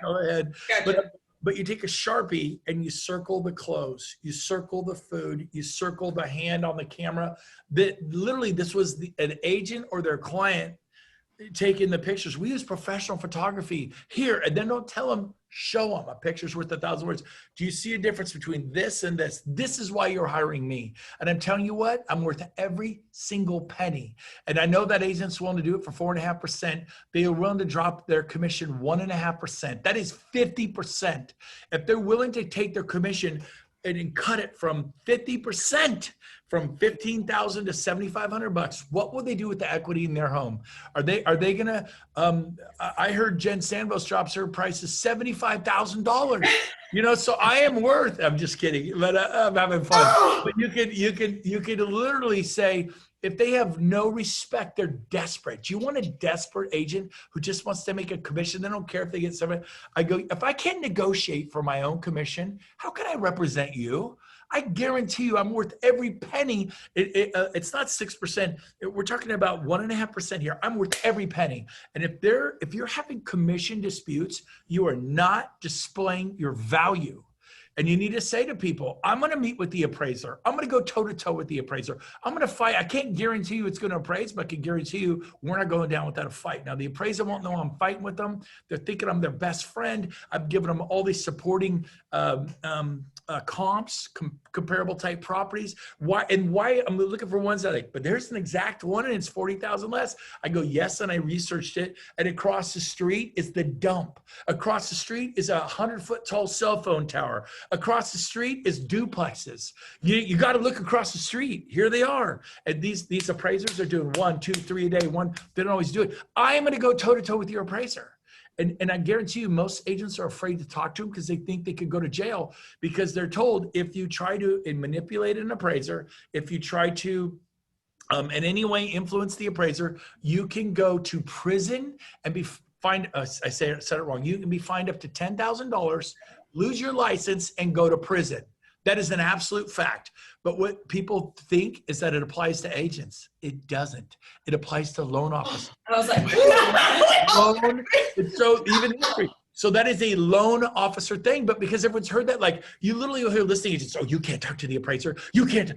S1: go ahead.
S10: Gotcha.
S1: But you take a Sharpie and you circle the clothes, you circle the food, you circle the hand on the camera. That literally, this was an agent or their client taking the pictures. We use professional photography here, and then don't tell them, show them. A picture's worth 1,000 words. Do you see a difference between this and this? This is why you're hiring me. And I'm telling you what, I'm worth every single penny. And I know that agents willing to do it for 4.5%. They are willing to drop their commission 1.5%. That is 50%. If they're willing to take their commission and cut it from 50%, from $15,000 to $7,500, what will they do with the equity in their home? Are they gonna? I heard Jen Sanvos drops her price to $75,000. You know, so I am worth. I'm just kidding, but I'm having fun. But you could literally say, if they have no respect, they're desperate. Do you want a desperate agent who just wants to make a commission? They don't care if they get something. I go, if I can't negotiate for my own commission, how can I represent you? I guarantee you I'm worth every penny. It's not 6%. We're talking about 1.5% here. I'm worth every penny. And if you're having commission disputes, you are not displaying your value. And you need to say to people, I'm going to meet with the appraiser. I'm going to go toe-to-toe with the appraiser. I'm going to fight. I can't guarantee you it's going to appraise, but I can guarantee you we're not going down without a fight. Now, the appraiser won't know I'm fighting with them. They're thinking I'm their best friend. I've given them all these supporting comps, comparable type properties. Why I'm looking for ones that like, but there's an exact one and it's 40,000 less. I go, yes, and I researched it. And across the street is the dump. Across the street is a 100-foot tall cell phone tower. Across the street is duplexes. You got to look across the street. Here they are. And these appraisers are doing 1, 2, 3 a day. They don't always do it. I am going to go toe-to-toe with your appraiser. And I guarantee you most agents are afraid to talk to them because they think they could go to jail because they're told if you try to manipulate an appraiser, if you try to in any way influence the appraiser, you can go to prison and be fined. I said it wrong. You can be fined up to $10,000, lose your license, and go to prison. That is an absolute fact. But what people think is that it applies to agents. It doesn't. It applies to loan officers.
S3: I was like,
S1: so that is a loan officer thing. But because everyone's heard that, like you literally will hear listing agents, oh, you can't talk to the appraiser. You can't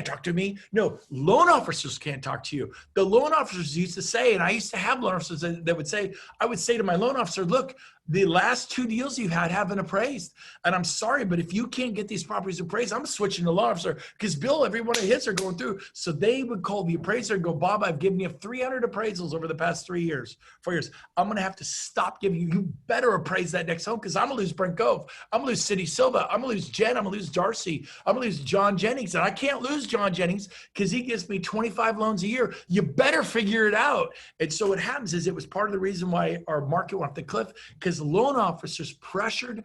S1: talk to me. No, loan officers can't talk to you. The loan officers used to say, and I used to have loan officers that would say, I would say to my loan officer, look, The last 2 deals you had haven't appraised. And I'm sorry, but if you can't get these properties appraised, I'm switching to law officer because Bill, every one of his are going through. So they would call the appraiser and go, Bob, I've given you 300 appraisals over the past 3 years, 4 years. I'm going to have to stop giving you. You better appraise that next home because I'm going to lose Brent Gove. I'm going to lose Cindy Silva. I'm going to lose Jen. I'm going to lose Darcy. I'm going to lose John Jennings. And I can't lose John Jennings because he gives me 25 loans a year. You better figure it out. And so what happens is it was part of the reason why our market went off the cliff because loan officers pressured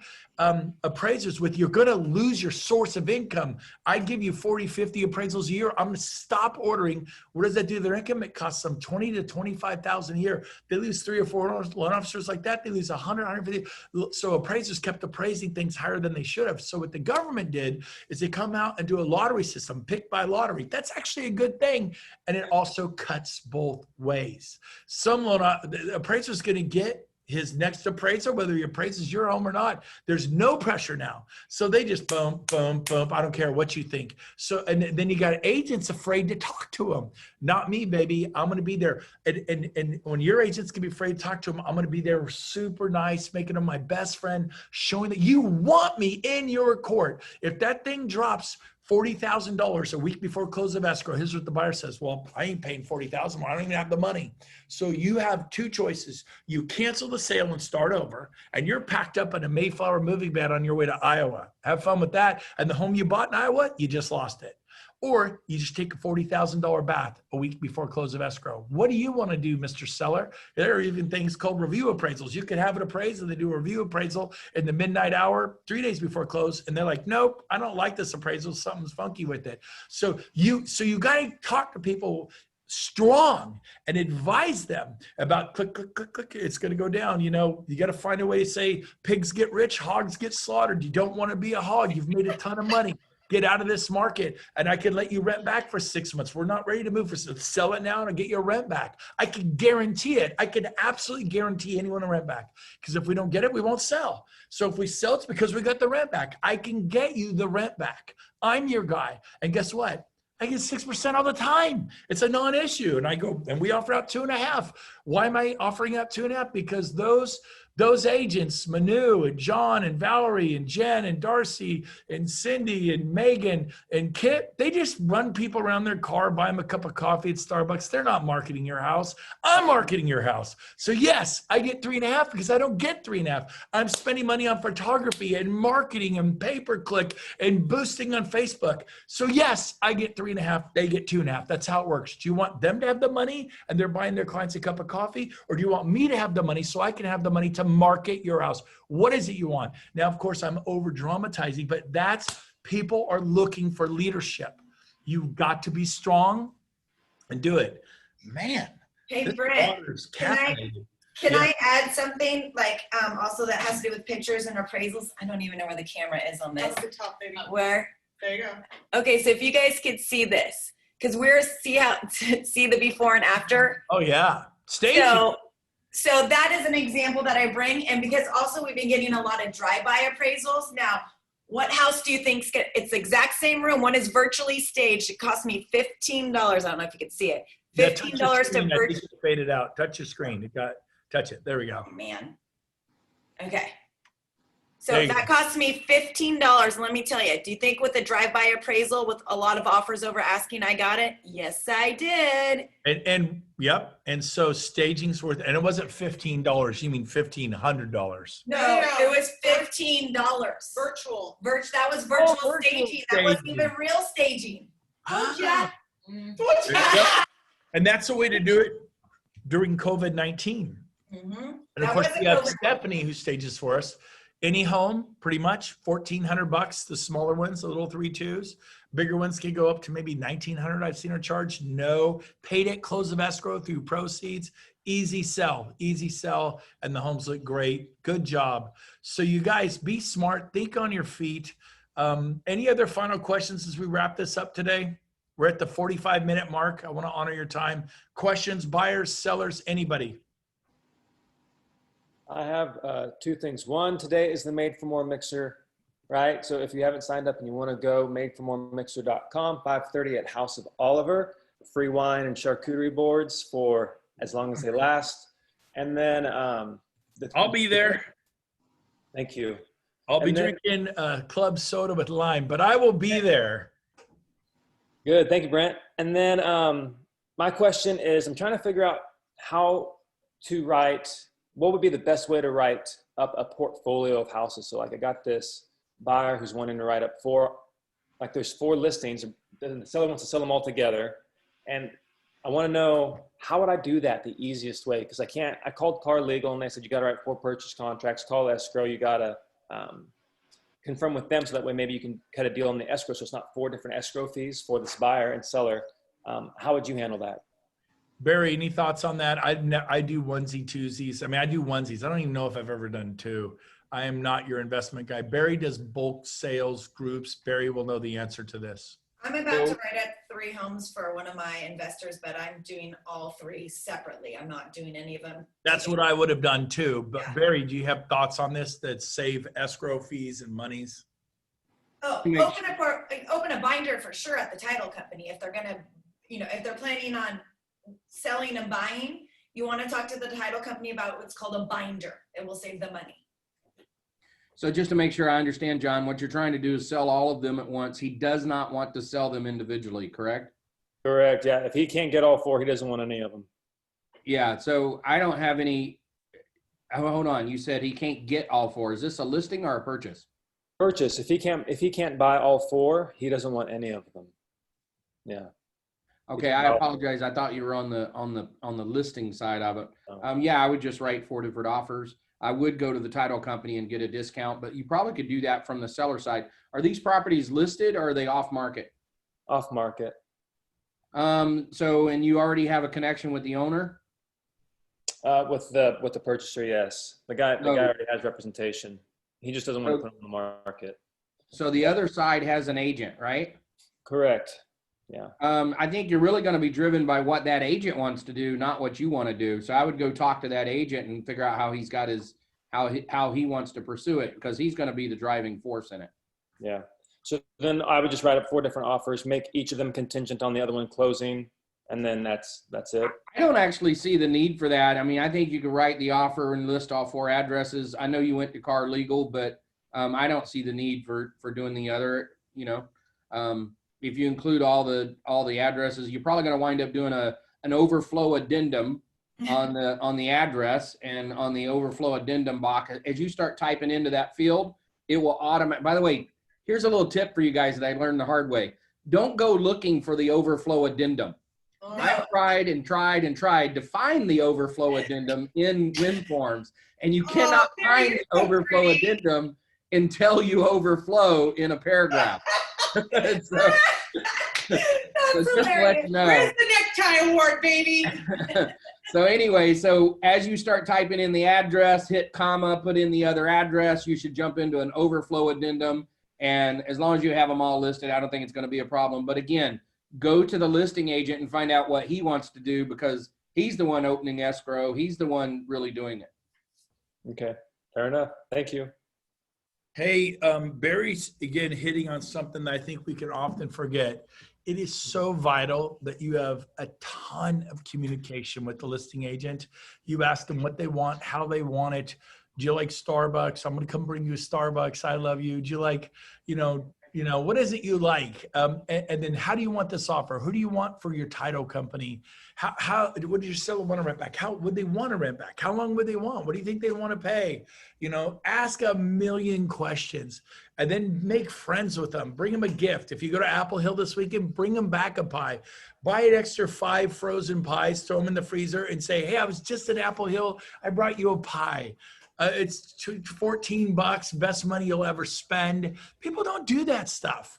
S1: appraisers with, you're going to lose your source of income. I give you 40, 50 appraisals a year. I'm going to stop ordering. What does that do to their income? It costs them 20 to 25,000 a year. They lose 3 or 4 loan officers like that. They lose 100, 150. So appraisers kept appraising things higher than they should have. So what the government did is they come out and do a lottery system, picked by lottery. That's actually a good thing. And it also cuts both ways. Some the appraiser's going to get his next appraisal, whether he appraises your home or not. There's no pressure now. So they just boom, boom, boom. I don't care what you think. So, and then you got agents afraid to talk to them. Not me, baby. I'm going to be there. And when your agents can be afraid to talk to them, I'm going to be there super nice, making them my best friend, showing that you want me in your court. If that thing drops $40,000 a week before close of escrow, here's what the buyer says. Well, I ain't paying $40,000. I don't even have the money. So you have 2 choices. You cancel the sale and start over, and you're packed up in a Mayflower moving van on your way to Iowa. Have fun with that. And the home you bought in Iowa, you just lost it. Or you just take a $40,000 bath a week before close of escrow. What do you want to do, Mr. Seller? There are even things called review appraisals. You could have it appraised and they do a review appraisal in the midnight hour, 3 days before close. And they're like, nope, I don't like this appraisal. Something's funky with it. So you got to talk to people strong and advise them about click, click, click, click. It's going to go down. You know, you got to find a way to say pigs get rich, hogs get slaughtered. You don't want to be a hog. You've made a ton of money. Get out of this market, and I can let you rent back for 6 months. We're not ready to move. Sell it now and I'll get your rent back. I can guarantee it. I can absolutely guarantee anyone a rent back because if we don't get it, we won't sell. So if we sell, it's because we got the rent back. I can get you the rent back. I'm your guy. And guess what? I get 6% all the time. It's a non-issue. And I go, and we offer out 2.5. Why am I offering out 2.5? Because those agents, Manu and John and Valerie and Jen and Darcy and Cindy and Megan and Kit, they just run people around their car, buy them a cup of coffee at Starbucks. They're not marketing your house. I'm marketing your house. So yes, I get 3.5 because I don't get 3.5. I'm spending money on photography and marketing and pay-per-click and boosting on Facebook. So yes, I get 3.5. They get 2.5. That's how it works. Do you want them to have the money and they're buying their clients a cup of coffee? Or do you want me to have the money so I can have the money to market your house? What is it you want? Now, of course, I'm over dramatizing, but that's, people are looking for leadership. You've got to be strong and do it. Man.
S11: Hey, Brent, can I add something like also that has to do with pictures and appraisals? I don't even know where the camera is on this.
S10: That's the top, baby.
S11: Where?
S10: There you go.
S11: Okay, so if you guys could see this, because we're see the before and after.
S1: Oh yeah, staging.
S11: So that is an example that I bring, and because also we've been getting a lot of drive-by appraisals. Now, what house do you think's it's the exact same room? One is virtually staged. It cost me $15. I don't know if you could see it. $15 to virtually
S1: fade it out. Touch your screen. Touch it. There we go.
S11: Oh, man. Okay. So that cost me $15. And let me tell you, do you think with a drive-by appraisal with a lot of offers over asking, I got it? Yes, I did.
S1: And yep. And so staging's worth, and it wasn't $15. You mean $1,500?
S11: No, it was $15.
S10: Virtual.
S11: That was virtual
S1: virtual
S11: staging. That wasn't even real staging. Oh, yeah.
S1: And that's a way to do it during COVID-19.
S11: Mm-hmm.
S1: And of course, we have Stephanie who stages for us. Any home, pretty much $1,400. The smaller ones, the little 3.2s. Bigger ones can go up to maybe $1,900. I've seen her charge. No, paid at close of escrow through proceeds. Easy sell, and the homes look great. Good job. So you guys, be smart. Think on your feet. Any other final questions as we wrap this up today? We're at the 45-minute mark. I want to honor your time. Questions, buyers, sellers, anybody?
S2: I have 2 things. One, today is the Made for More Mixer, right? So if you haven't signed up and you want to go, madeformoremixer.com, 5:30 at House of Oliver, free wine and charcuterie boards for as long as they last. And then
S1: I'll be there.
S2: Thank you.
S1: I'll be
S2: And then-
S1: drinking club soda with lime, but I will be there.
S2: Good. Thank you, Brent. And then my question is, I'm trying to figure out how to what would be the best way to write up a portfolio of houses. So like I got this buyer who's wanting to write up there's 4 listings. The seller wants to sell them all together. And I want to know, how would I do that the easiest way? Because I called Car Legal and they said, you got to write 4 purchase contracts, call escrow. You got to confirm with them so that way maybe you can cut a deal on the escrow. So it's not 4 different escrow fees for this buyer and seller. How would you handle that?
S1: Barry, any thoughts on that? I do onesie twosies. I mean, I do onesies. I don't even know if I've ever done 2. I am not your investment guy. Barry does bulk sales groups. Barry will know the answer to this.
S11: I'm about to write up 3 homes for one of my investors, but I'm doing all 3 separately. I'm not doing any of them.
S1: That's what I would have done too. But
S11: Yeah.
S1: Barry, do you have thoughts on this that save escrow fees and monies?
S11: Oh, open a binder for sure at the title company. If they're gonna, if they're planning on selling and buying, you want to talk to the title company about what's called a binder. It will save the money.
S5: So just to make sure I understand, John, what you're trying to do is sell all of them at once. He does not want to sell them individually, correct?
S2: Correct. Yeah. If he can't get all 4, he doesn't want any of them.
S5: Yeah. So I don't have any. Hold on. You said he can't get all 4. Is this a listing or a purchase?
S2: Purchase. If he can't buy all 4, he doesn't want any of them. Yeah.
S5: Okay. I apologize. I thought you were on the listing side of it. Yeah, I would just write 4 different offers. I would go to the title company and get a discount, but you probably could do that from the seller side. Are these properties listed or are they off market?
S2: Off market.
S5: And you already have a connection with the owner?
S2: With the purchaser, yes. The guy already has representation. He just doesn't want to put them on the market.
S5: So the other side has an agent, right?
S2: Correct. Yeah.
S5: I think you're really going to be driven by what that agent wants to do, not what you want to do. So I would go talk to that agent and figure out how he's got how he wants to pursue it, because he's going to be the driving force in it.
S2: Yeah. So then I would just write up 4 different offers, make each of them contingent on the other one closing, and then that's it.
S5: I don't actually see the need for that. I mean, I think you could write the offer and list all 4 addresses. I know you went to Car Legal, but I don't see the need for doing the other. If you include all the addresses, you're probably going to wind up doing an overflow addendum on the address, and on the overflow addendum box. As you start typing into that field, it will automatically. By the way, here's a little tip for you guys that I learned the hard way. Don't go looking for the overflow addendum.
S11: Oh,
S5: I've tried and tried and tried to find the overflow addendum in WinForms, and you cannot find the overflow addendum until you overflow in a paragraph.
S11: That's
S5: so just to let you know.
S10: Where's the necktie award, baby?
S5: So anyway, so as you start typing in the address, hit comma, put in the other address, you should jump into an overflow addendum. And as long as you have them all listed, I don't think it's going to be a problem. But again, go to the listing agent and find out what he wants to do, because he's the one opening escrow. He's the one really doing it.
S2: Okay. Fair enough. Thank you.
S1: Hey, Barry's again hitting on something that I think we can often forget. It is so vital that you have a ton of communication with the listing agent. You ask them what they want, how they want it. Do you like Starbucks? I'm going to come bring you a Starbucks. I love you. Do you like, what is it you like? And then how do you want this offer? Who do you want for your title company? How would your seller want to rent back? How would they want to rent back? How long would they want? What do you think they want to pay? Ask a million questions, and then make friends with them. Bring them a gift. If you go to Apple Hill this weekend, bring them back a pie. Buy an extra 5 frozen pies, throw them in the freezer, and say, hey, I was just at Apple Hill. I brought you a pie. It's $14, best money you'll ever spend. People don't do that stuff.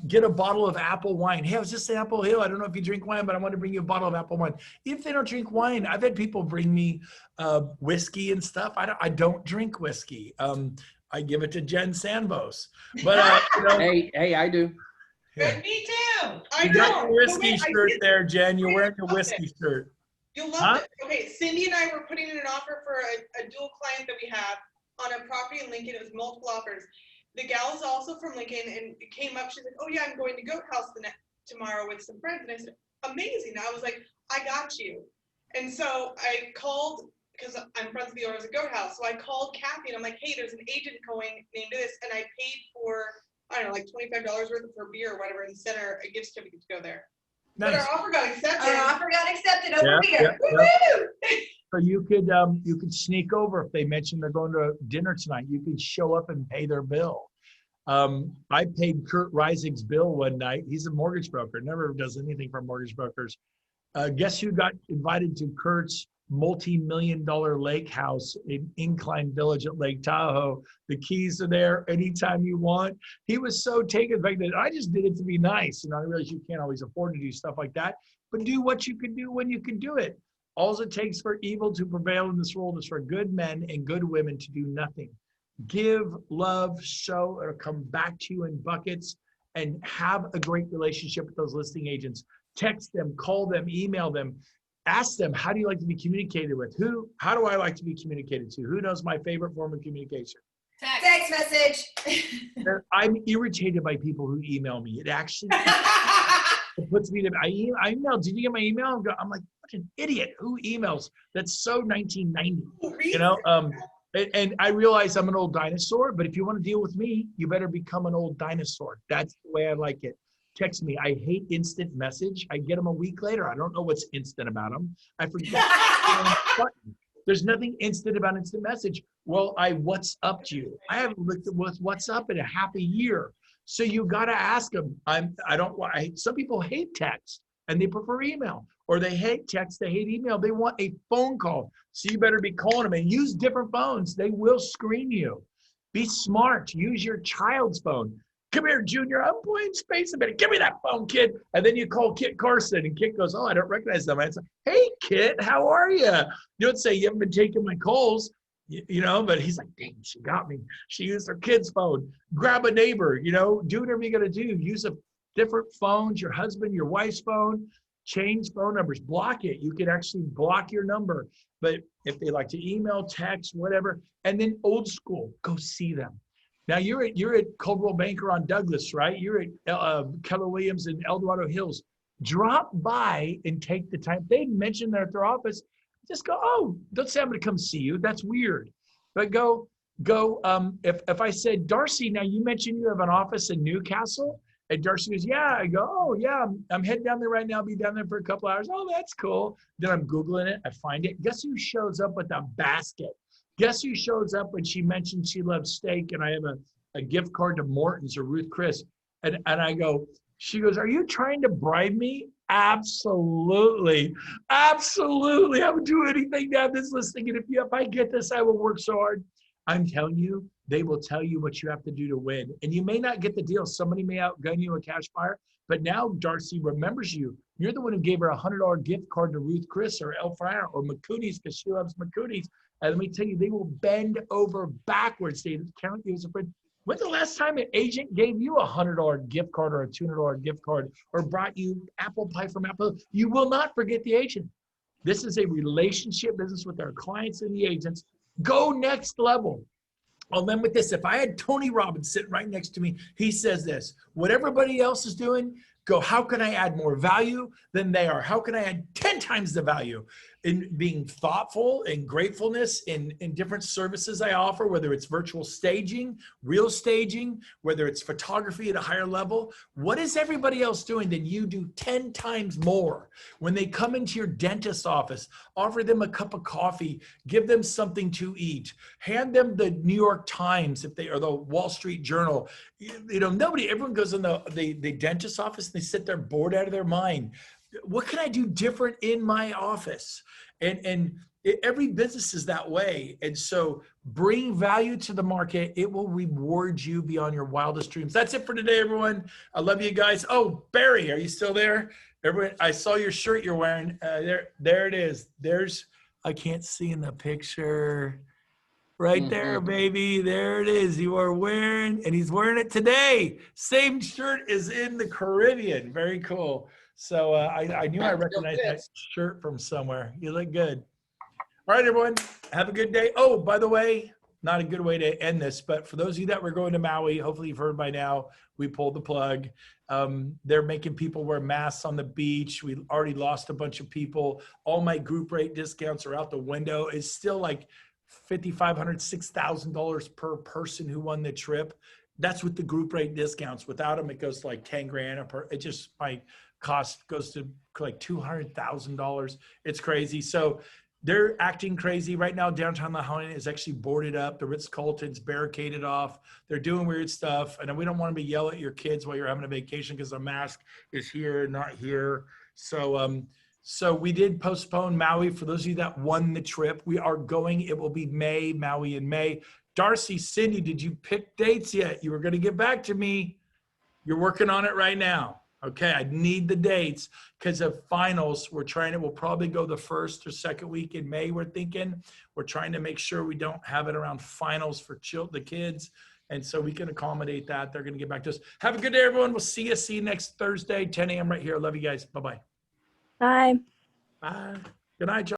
S1: Get a bottle of apple wine. Hey, I was just at Apple Hill. I don't know if you drink wine, but I want to bring you a bottle of apple wine. If they don't drink wine, I've had people bring me whiskey and stuff. I don't drink whiskey. I give it to Jen Sanbos. But
S5: Hey, I do.
S1: Yeah.
S10: Me too.
S1: You got your whiskey shirt there, Jen. You're wearing your whiskey shirt.
S10: You'll love it. Okay, Cindy and I were putting in an offer for a dual client that we have on a property in Lincoln. It was multiple offers. The gal is also from Lincoln, and it came up. She's like, "Oh yeah, I'm going to Goat House tomorrow with some friends." And I said, "Amazing!" I was like, "I got you." And so I called because I'm friends with the owners of Goat House. So I called Kathy and I'm like, hey, there's an agent going named this, and I paid for, I don't know, like $25 worth for beer or whatever, and sent her a gift certificate to go there.
S1: Nice.
S10: But our offer got accepted.
S11: Our offer got accepted over
S1: Yeah,
S11: beer.
S1: yeah,
S11: Woo-hoo!
S1: So you could sneak over if they mention they're going to dinner tonight. You could show up and pay their bill. I paid Kurt Reisig's bill one night. He's a mortgage broker, never does anything for mortgage brokers. Guess who got invited to Kurt's multi-million-dollar lake house in Incline Village at Lake Tahoe? The keys are there anytime you want. He was so taken back that I just did it to be nice. I realize you can't always afford to do stuff like that, but do what you can do when you can do it. All it takes for evil to prevail in this world is for good men and good women to do nothing. Give, love, show, or come back to you in buckets, and have a great relationship with those listing agents. Text them, call them, email them, ask them, how do you like to be communicated with? How do I like to be communicated to? Who knows my favorite form of communication?
S11: Text message.
S1: I'm irritated by people who email me. It actually it puts me to, I emailed, did you get my email? I'm like, what an idiot. Who emails? That's so 1990, And I realize I'm an old dinosaur, but if you want to deal with me, you better become an old dinosaur. That's the way I like it. Text me. I hate instant message. I get them a week later. I don't know what's instant about them. I forget. There's nothing instant about instant message. Well, I WhatsApped you. I haven't looked at WhatsApp in a half a year. So you got to ask them. Some people hate text and they prefer email, or they hate text, they hate email. They want a phone call. So you better be calling them, and use different phones. They will screen you. Be smart. Use your child's phone. Come here, Junior. I'm playing Space Invaders. Give me that phone, kid. And then you call Kit Carson, and Kit goes, oh, I don't recognize them. I say, hey, Kit, how are you? You don't say you haven't been taking my calls, but he's like, dang, she got me. She used her kid's phone. Grab a neighbor, do whatever you got to do. Use a different phones, your husband, your wife's phone. Change phone numbers. Block it. You can actually block your number. But if they like to email, text, whatever, and then old school, go see them. Now you're at Coldwell Banker on Douglas, right? You're at Keller Williams in El Dorado Hills. Drop by and take the time. They mention they're at their office. Just go. Oh, don't say I'm going to come see you. That's weird. But go. If I said, Darcy, now you mentioned you have an office in Newcastle, and Darcy goes, yeah. I go, oh yeah, I'm heading down there right now. I'll be down there for a couple hours. Oh, that's cool. Then I'm Googling it. I find it. Guess who shows up with a basket? Guess who shows up when she mentioned she loves steak and I have a gift card to Morton's or Ruth Chris? And I go, she goes, are you trying to bribe me? Absolutely. Absolutely. I would do anything to have this listing. And if I get this, I will work so hard. I'm telling you, they will tell you what you have to do to win. And you may not get the deal. Somebody may outgun you, a cash buyer. But now Darcy remembers you. You're the one who gave her a $100 gift card to Ruth Chris or El Fryer or McCooney's because she loves McCooney's. And let me tell you, they will bend over backwards. They count you as a friend. When's the last time an agent gave you a $100 gift card or a $200 gift card or brought you apple pie from Apple? You will not forget the agent. This is a relationship business with our clients and the agents. Go next level. I'll end with this. If I had Tony Robbins sitting right next to me, he says this: what everybody else is doing, go, how can I add more value than they are? How can I add 10 times the value in being thoughtful and gratefulness in different services I offer, whether it's virtual staging, real staging, whether it's photography at a higher level? What is everybody else doing? Then you do 10 times more. When they come into your dentist's office, offer them a cup of coffee, give them something to eat, hand them the New York Times or the Wall Street Journal. Everyone goes in the dentist's office and they sit there bored out of their mind. What can I do different in my office? And every business is that way. And so bring value to the market. It will reward you beyond your wildest dreams. That's it for today, everyone. I love you guys. Oh, Barry, are you still there? Everyone, I saw your shirt you're wearing. There it is. I can't see in the picture. Right there, baby. There it is. You are wearing, and he's wearing it today. Same shirt is in the Caribbean. Very cool. So I knew I recognized that shirt from somewhere. You look good. All right, everyone. Have a good day. Oh, by the way, not a good way to end this, but for those of you that were going to Maui, hopefully you've heard by now, we pulled the plug. They're making people wear masks on the beach. We already lost a bunch of people. All my group rate discounts are out the window. It's still like $5,500, $6,000 per person who won the trip. That's with the group rate discounts. Without them, it goes to like 10 grand. It just, my cost goes to like $200,000. It's crazy. So they're acting crazy right now. Downtown Lahaina is actually boarded up. The Ritz-Carlton's barricaded off. They're doing weird stuff. And we don't want to be yell at your kids while you're having a vacation because the mask is here, not here. So we did postpone Maui. For those of you that won the trip, we are going. It will be May, Maui in May. Darcy, Cindy, did you pick dates yet? You were going to get back to me. You're working on it right now. Okay, I need the dates because of finals. We'll probably go the first or second week in May, we're thinking. We're trying to make sure we don't have it around finals for the kids. And so we can accommodate that. They're going to get back to us. Have a good day, everyone. We'll see you next Thursday, 10 a.m. right here. Love you guys. Bye-bye.
S4: Bye.
S1: Bye. Good night, John.